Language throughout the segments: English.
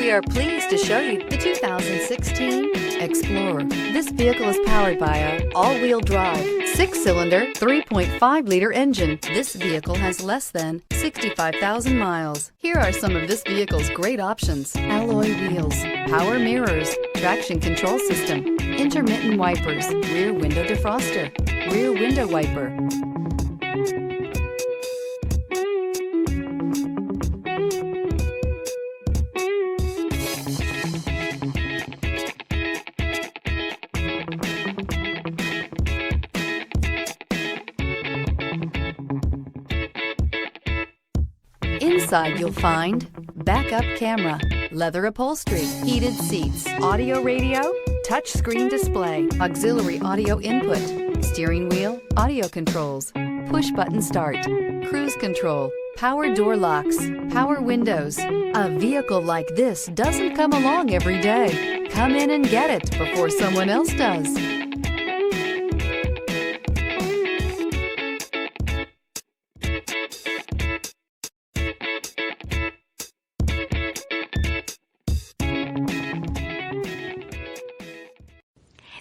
We are pleased to show you the 2016 Explorer. This vehicle is powered by a all-wheel drive, 6-cylinder, 3.5-liter engine. This vehicle has less than 65,000 miles. Here are some of this vehicle's great options: alloy wheels, power mirrors, traction control system, intermittent wipers, rear window defroster, rear window wiper. Inside you'll find backup camera, leather upholstery, heated seats, audio radio, touchscreen display, auxiliary audio input, steering wheel audio controls, push button start, cruise control, power door locks, power windows. A vehicle like this doesn't come along every day. Come in and get it before someone else does.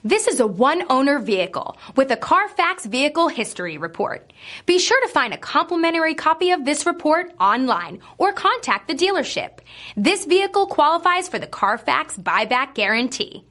This is a one-owner vehicle with a CARFAX Vehicle History Report. Be sure to find a complimentary copy of this report online or contact the dealership. This vehicle qualifies for the CARFAX Buyback Guarantee.